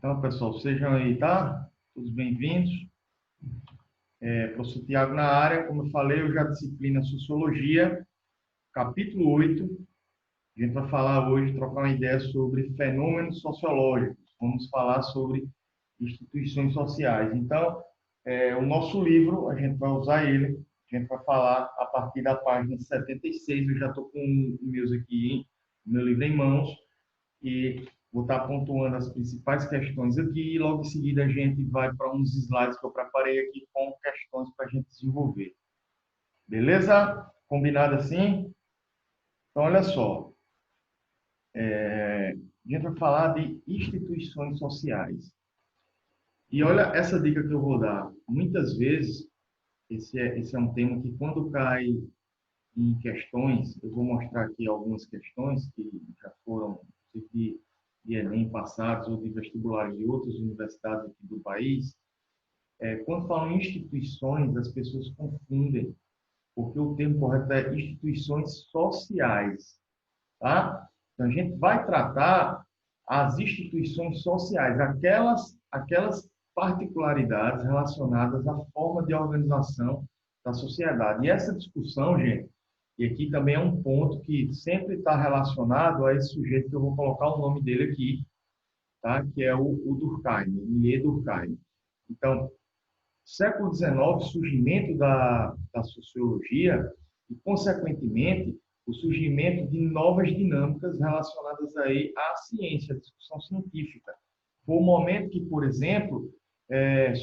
Então, pessoal, sejam aí, tá? Todos bem-vindos. Professor Tiago na área, como eu falei, eu já disciplina Sociologia, capítulo 8. A gente vai falar hoje, trocar uma ideia sobre fenômenos sociológicos. Vamos falar sobre instituições sociais. Então, o nosso livro, a gente vai usar ele, a gente vai falar a partir da página 76. Eu já estou com o meu livro em mãos, e vou estar pontuando as principais questões aqui, e logo em seguida a gente vai para uns slides que eu preparei aqui com questões para a gente desenvolver. Beleza? Combinado assim? Então, olha só. A gente vai falar de instituições sociais. E olha essa dica que eu vou dar. Muitas vezes, esse é um tema que quando cai em questões, eu vou mostrar aqui algumas questões que já foram de Enem passados ou de vestibulares de outras universidades aqui do país. Quando falam em instituições, as pessoas confundem, porque o termo correto é instituições sociais, tá? Então, a gente vai tratar as instituições sociais, aquelas particularidades relacionadas à forma de organização da sociedade. E essa discussão, gente, e aqui também é um ponto que sempre está relacionado a esse sujeito que eu vou colocar o nome dele aqui, tá? Que é o Durkheim, Emile Durkheim. Então, século XIX, surgimento da sociologia e, consequentemente, o surgimento de novas dinâmicas relacionadas aí à ciência, à discussão científica. Foi o momento que, por exemplo,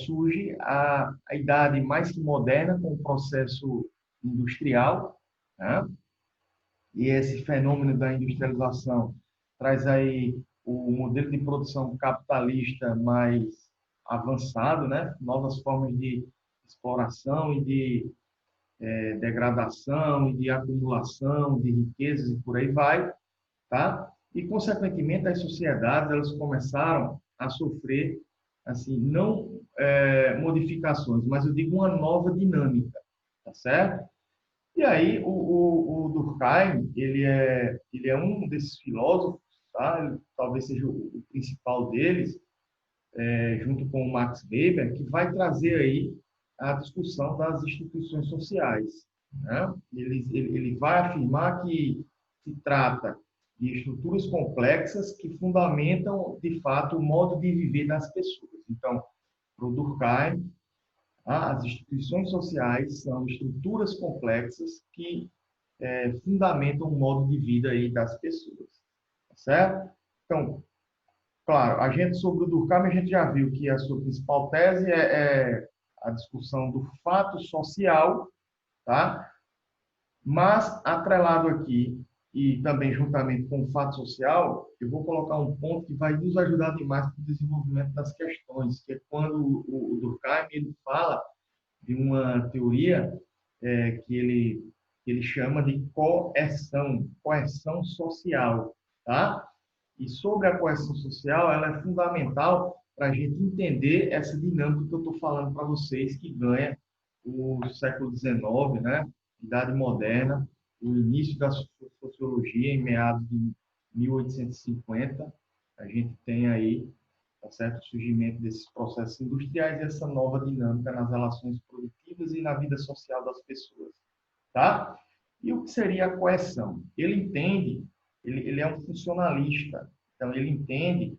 surge a idade mais moderna com o processo industrial, né? E esse fenômeno da industrialização traz aí o modelo de produção capitalista mais avançado, né? Novas formas de exploração e de degradação e de acumulação de riquezas e por aí vai, tá? E, consequentemente, as sociedades elas começaram a sofrer, assim, não modificações, mas eu digo uma nova dinâmica, tá certo? E aí, o Durkheim, ele é um desses filósofos, tá? Ele, talvez seja o principal deles, junto com o Max Weber, que vai trazer aí a discussão das instituições sociais, né? Ele vai afirmar que se trata de estruturas complexas que fundamentam, de fato, o modo de viver das pessoas. Então, para o Durkheim, as instituições sociais são estruturas complexas que fundamentam o modo de vida aí das pessoas, tá certo? Então, claro, a gente sobre o Durkheim, a gente já viu que a sua principal tese é a discussão do fato social, tá? Mas, atrelado aqui, e também juntamente com o fato social, eu vou colocar um ponto que vai nos ajudar demais para o desenvolvimento das questões, que é quando o Durkheim ele fala de uma teoria que ele chama de coerção social, tá? E sobre a coerção social, ela é fundamental para a gente entender essa dinâmica que eu estou falando para vocês, que ganha o século XIX, né? Idade moderna, o início da sociologia em meados de 1850. A gente tem aí, tá certo, o surgimento desses processos industriais e essa nova dinâmica nas relações produtivas e na vida social das pessoas, tá? E o que seria a coerção? Ele entende, ele é um funcionalista, então ele entende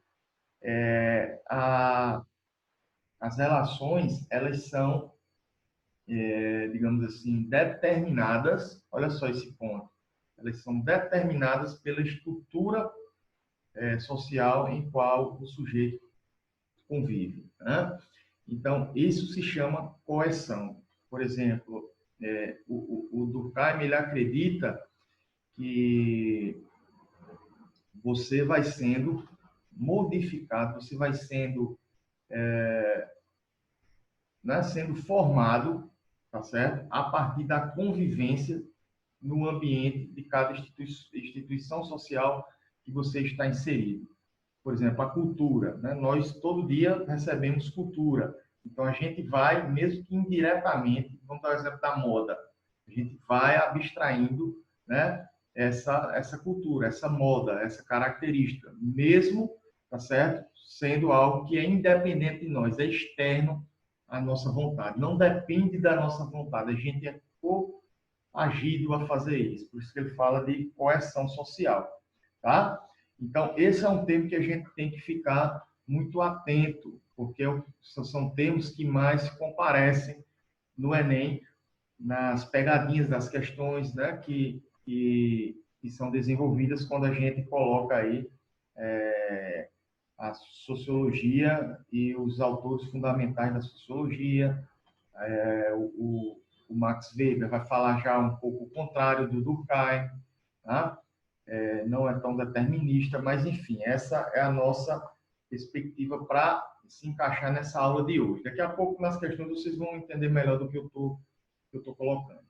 as relações, elas são, digamos assim, determinadas, olha só esse ponto, elas são determinadas pela estrutura social em qual o sujeito convive, né? Então, isso se chama coerção. Por exemplo, o Durkheim ele acredita que você vai sendo modificado, você vai sendo, né, sendo formado, tá certo? A partir da convivência no ambiente de cada instituição social que você está inserido. Por exemplo, a cultura, né? Nós todo dia recebemos cultura. Então a gente vai, mesmo que indiretamente, vamos dar o exemplo da moda, a gente vai abstraindo, né, essa cultura, essa moda, essa característica, mesmo tá certo? Sendo algo que é independente de nós, é externo à nossa vontade. Não depende da nossa vontade. A gente é coagido a fazer isso. Por isso que ele fala de coerção social, tá? Então, esse é um termo que a gente tem que ficar muito atento, porque são termos que mais comparecem no Enem, nas pegadinhas das questões, né, que são desenvolvidas quando a gente coloca aí a sociologia e os autores fundamentais da sociologia. O Max Weber vai falar já um pouco o contrário do Durkheim, tá? Não é tão determinista, mas enfim, essa é a nossa perspectiva para se encaixar nessa aula de hoje. Daqui a pouco, nas questões, vocês vão entender melhor do que eu estou colocando.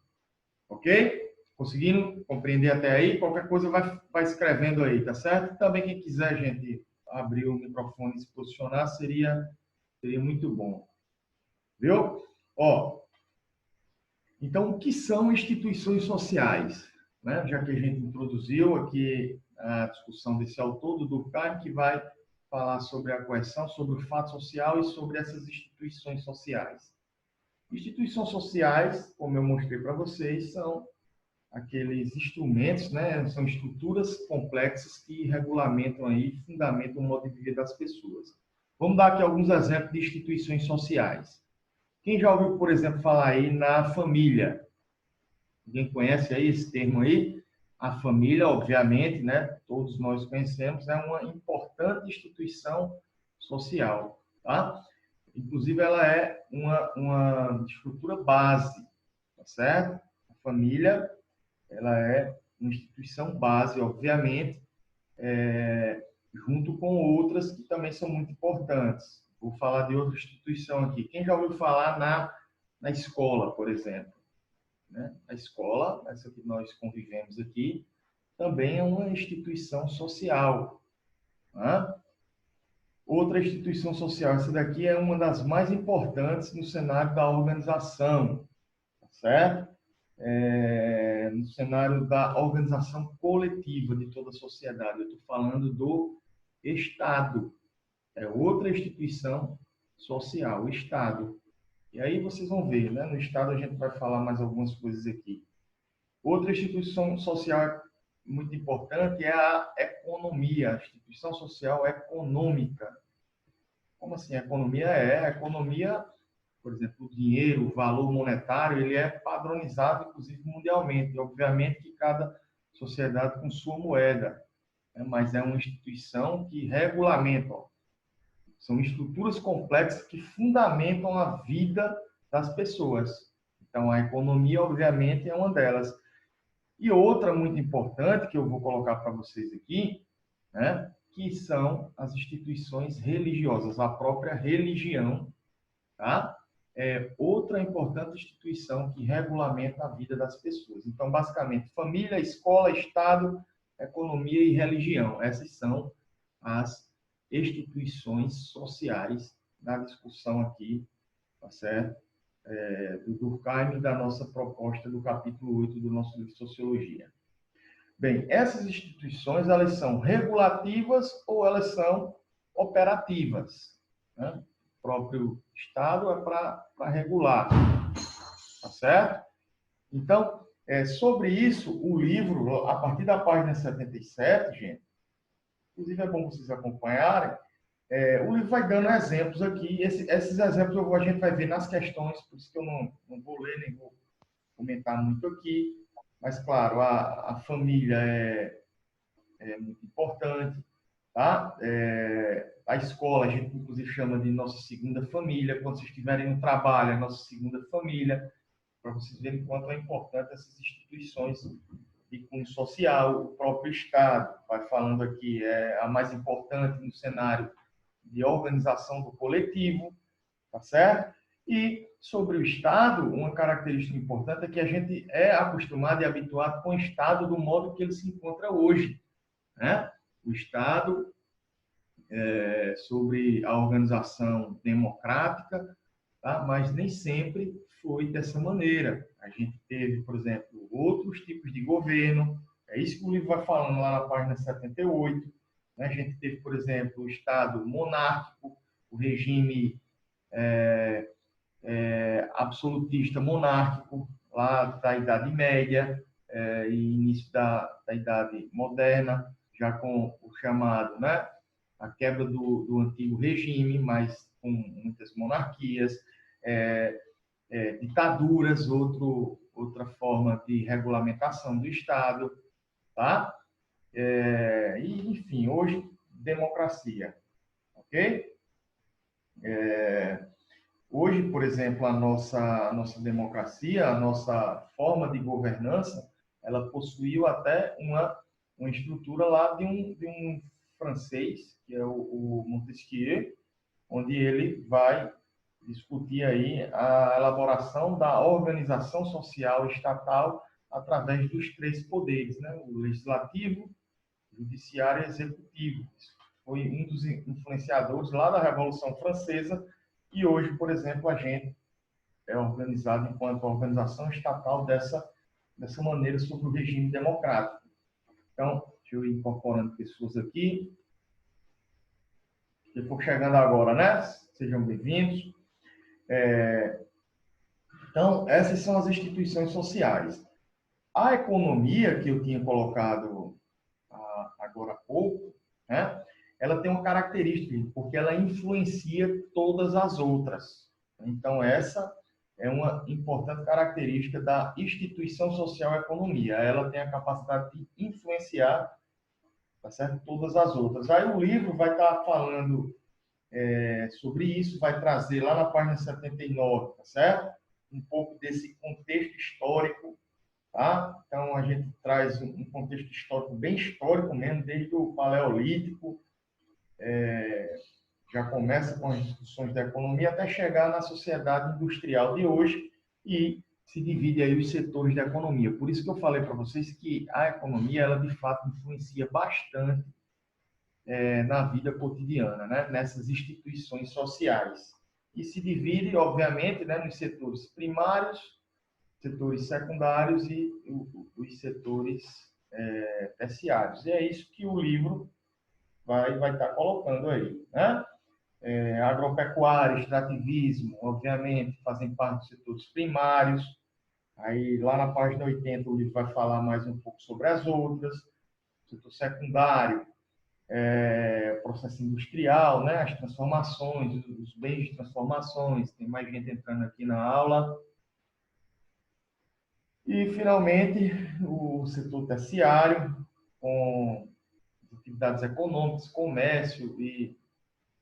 Ok? Conseguindo compreender até aí? Qualquer coisa vai escrevendo aí, tá certo? Também quem quiser, gente, abrir o microfone e se posicionar, seria muito bom. Viu? Ó, então, o que são instituições sociais? Né? Já que a gente introduziu aqui a discussão desse autor, do Durkheim, que vai falar sobre a coerção, sobre o fato social e sobre essas instituições sociais. Instituições sociais, como eu mostrei para vocês, são aqueles instrumentos, né? São estruturas complexas que regulamentam aí, fundamentam o modo de viver das pessoas. Vamos dar aqui alguns exemplos de instituições sociais. Quem já ouviu, por exemplo, falar aí na família? Alguém conhece aí esse termo aí? A família, obviamente, né? Todos nós conhecemos, é uma importante instituição social, tá? Inclusive, ela é uma estrutura base, tá certo? A família, ela é uma instituição base, obviamente, junto com outras que também são muito importantes. Vou falar de outra instituição aqui. Quem já ouviu falar na escola, por exemplo? Né? A escola, essa que nós convivemos aqui, também é uma instituição social. Né? Outra instituição social, essa daqui é uma das mais importantes no cenário da organização, tá certo? No cenário da organização coletiva de toda a sociedade. Eu estou falando do Estado. É outra instituição social, o Estado. E aí vocês vão ver, né? No Estado a gente vai falar mais algumas coisas aqui. Outra instituição social muito importante é a economia, a instituição social econômica. Como assim? A economia a economia, por exemplo, o dinheiro, o valor monetário, ele é padronizado, inclusive, mundialmente. E, obviamente, que cada sociedade com sua moeda, né? Mas é uma instituição que regulamenta. Ó. São estruturas complexas que fundamentam a vida das pessoas. Então, a economia, obviamente, é uma delas. E outra muito importante, que eu vou colocar para vocês aqui, né? Que são as instituições religiosas, a própria religião, tá? É outra importante instituição que regulamenta a vida das pessoas. Então, basicamente, família, escola, Estado, economia e religião. Essas são as instituições sociais da discussão aqui, tá certo? Do Durkheim e da nossa proposta do capítulo 8 do nosso livro de Sociologia. Bem, essas instituições, elas são regulativas ou elas são operativas, né? O próprio Estado é para regular, tá certo? Então, sobre isso, o livro, a partir da página 77, gente, inclusive é bom vocês acompanharem, o livro vai dando exemplos aqui, esses exemplos a gente vai ver nas questões, por isso que eu não vou ler, nem vou comentar muito aqui, mas, claro, a família é muito importante, tá? A escola, a gente, inclusive, chama de nossa segunda família, quando vocês estiverem no trabalho, é nossa segunda família, para vocês verem quanto é importante essas instituições de cunho social, o próprio Estado, vai falando aqui, é a mais importante no cenário de organização do coletivo, tá certo? E sobre o Estado, uma característica importante é que a gente é acostumado e habituado com o Estado do modo que ele se encontra hoje, né? O Estado, sobre a organização democrática, tá? Mas nem sempre foi dessa maneira. A gente teve, por exemplo, outros tipos de governo, é isso que o livro vai falando lá na página 78, né? A gente teve, por exemplo, o Estado monárquico, o regime absolutista monárquico, lá da Idade Média e início da Idade Moderna, já com o chamado, né? A quebra do antigo regime, mas com muitas monarquias, ditaduras, outra forma de regulamentação do Estado, tá? E, enfim, hoje, democracia, ok? Hoje, por exemplo, a nossa democracia, a nossa forma de governança, ela possuiu até uma estrutura lá de um francês, que é o Montesquieu, onde ele vai discutir aí a elaboração da organização social estatal através dos três poderes, né? O legislativo, judiciário e executivo. Isso foi um dos influenciadores lá da Revolução Francesa e hoje, por exemplo, a gente é organizado enquanto organização estatal dessa maneira sobre o regime democrático. Então, deixa eu ir incorporando pessoas aqui. Que for chegando agora, né? Sejam bem-vindos. Então, essas são as instituições sociais. A economia, que eu tinha colocado agora há pouco, né? Ela tem uma característica, porque ela influencia todas as outras. Então, essa é uma importante característica da instituição social economia. Ela tem a capacidade de influenciar, tá certo? Todas as outras. Aí o livro vai estar falando sobre isso, vai trazer lá na página 79, tá certo? Um pouco desse contexto histórico, tá? Então, a gente traz um contexto histórico, bem histórico mesmo, desde o Paleolítico, já começa com as discussões da economia até chegar na sociedade industrial de hoje e se divide aí os setores da economia. Por isso que eu falei para vocês que a economia, ela de fato influencia bastante na vida cotidiana, né? Nessas instituições sociais. E se divide, obviamente, né, nos setores primários, setores secundários e os setores terciários. E é isso que o livro vai estar colocando aí, né? Agropecuária, extrativismo, obviamente, fazem parte dos setores primários. Aí, lá na página 80, o livro vai falar mais um pouco sobre as outras. Setor secundário, processo industrial, né? As transformações, os bens de transformações. Tem mais gente entrando aqui na aula. E, finalmente, o setor terciário, com atividades econômicas, comércio e,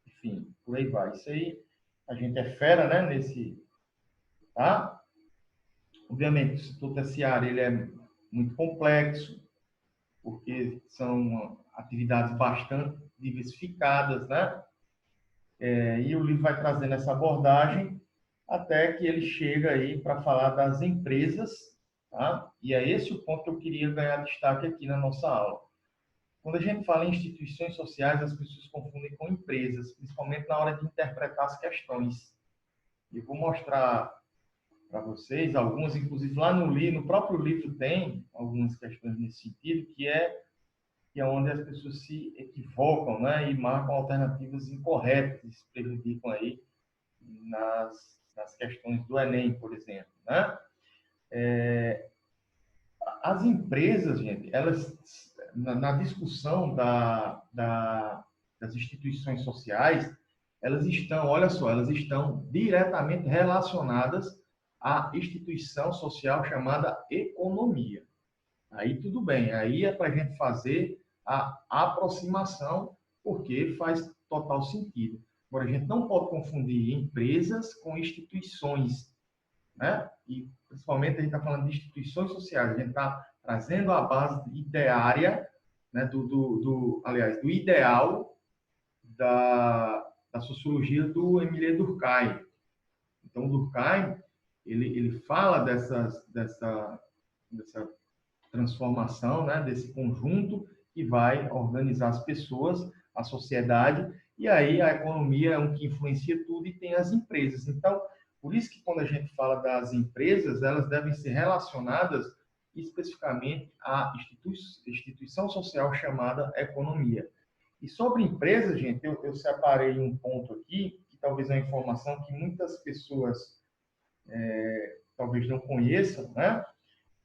enfim, por aí vai. Isso aí, a gente é fera, né, nesse, tá? Obviamente, o setor terciário, ele é muito complexo, porque são atividades bastante diversificadas, né? E o livro vai trazendo essa abordagem até que ele chega aí para falar das empresas, tá? E é esse o ponto que eu queria ganhar destaque aqui na nossa aula. Quando a gente fala em instituições sociais, as pessoas confundem com empresas, principalmente na hora de interpretar as questões. Eu vou mostrar para vocês algumas, inclusive lá no próprio livro tem algumas questões nesse sentido, que é onde as pessoas se equivocam, né, e marcam alternativas incorretas, e se prejudicam aí nas questões do Enem, por exemplo, né? As empresas, gente, elas, na discussão das instituições sociais, elas estão, olha só, elas estão diretamente relacionadas à instituição social chamada economia. Aí tudo bem, aí é para a gente fazer a aproximação, porque faz total sentido. Agora, a gente não pode confundir empresas com instituições, né? E principalmente a gente está falando de instituições sociais, a gente está trazendo a base ideária, né, aliás, do ideal da sociologia do Émile Durkheim. Então, o Durkheim, ele fala dessa transformação, né, desse conjunto que vai organizar as pessoas, a sociedade, e aí a economia é um que influencia tudo e tem as empresas. Então, por isso que quando a gente fala das empresas, elas devem ser relacionadas especificamente à instituição social chamada economia. E sobre empresa, gente, eu separei um ponto aqui, que talvez é uma informação que muitas pessoas talvez não conheçam, né?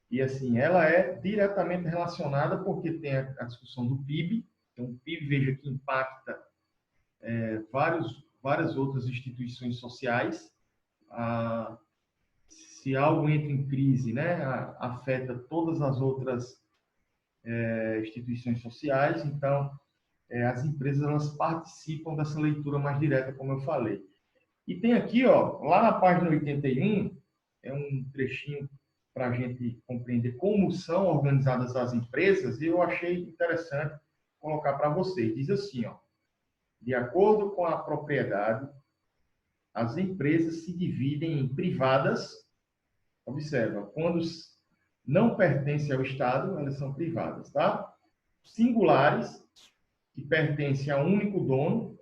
E assim, ela é diretamente relacionada porque tem a discussão do PIB. Então, o PIB, veja que impacta várias outras instituições sociais. Se algo entra em crise, né, afeta todas as outras instituições sociais. Então, as empresas elas participam dessa leitura mais direta, como eu falei. E tem aqui, ó, lá na página 81, é um trechinho para a gente compreender como são organizadas as empresas, e eu achei interessante colocar para vocês. Diz assim, ó, de acordo com a propriedade, as empresas se dividem em privadas, observa, quando não pertencem ao Estado, elas são privadas, tá? Singulares, que pertencem a um único dono,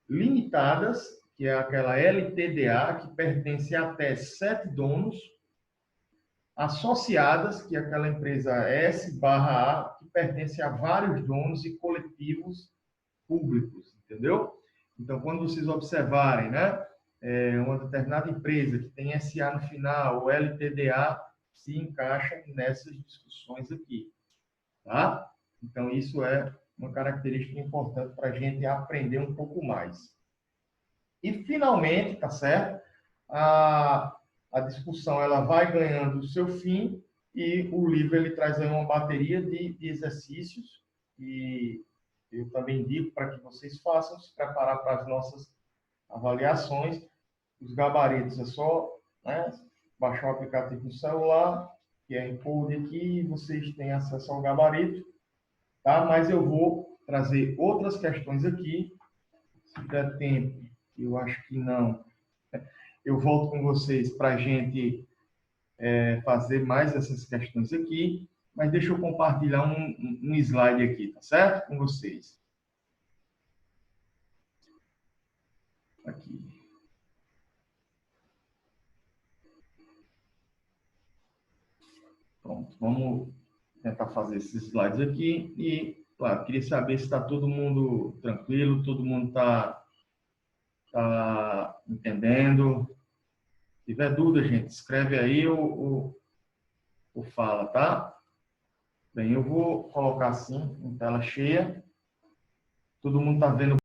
limitadas, que é aquela LTDA, que pertence a até 7 donos, associadas, que é aquela empresa S/A, que pertence a vários donos e coletivos públicos, entendeu? Então, quando vocês observarem, né, uma determinada empresa que tem SA no final, o LTDA se encaixa nessas discussões aqui, tá? Então, isso é uma característica importante para a gente aprender um pouco mais. E, finalmente, tá certo? A discussão ela vai ganhando o seu fim e o livro ele traz aí uma bateria de exercícios e eu também digo para que vocês façam, se preparar para as nossas avaliações. Os gabaritos é só, né, baixar o aplicativo no celular, que é Encode aqui, e vocês têm acesso ao gabarito, tá? Mas eu vou trazer outras questões aqui, se der tempo, eu acho que não. Eu volto com vocês para a gente fazer mais essas questões aqui, mas deixa eu compartilhar um slide aqui, tá certo? Com vocês. Aqui. Pronto, vamos tentar fazer esses slides aqui e, claro, queria saber se está todo mundo tranquilo, todo mundo tá entendendo. Se tiver dúvida, gente, escreve aí ou fala, tá? Bem, eu vou colocar assim, em tela cheia. Todo mundo está vendo